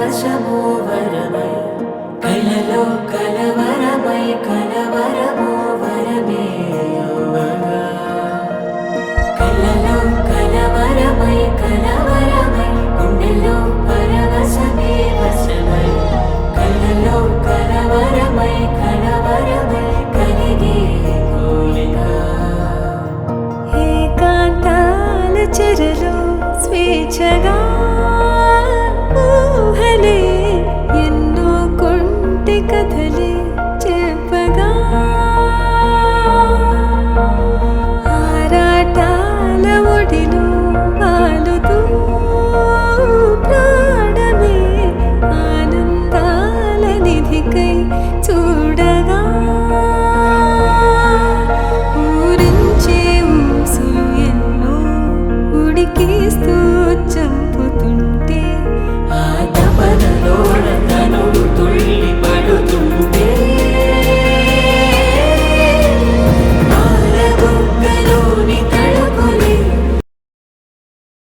పరవశము వరమై కలలో కలవరమై కలవరము వరమే యువగా కలలో కలవరమై కలవరమై గుండెలో పరవశమే వశమై కలలో కలవరమై కలవరమై కలిగే కోలిక ఏకాంతాల చెరలో స్వేచ్ఛగా ఊహలే ఎన్నో కొంటె కథలే చెప్పగా ఆరాటాల ఒడిలో వాలుతూ ప్రాణమే ఆనందాల నిధికై చూడ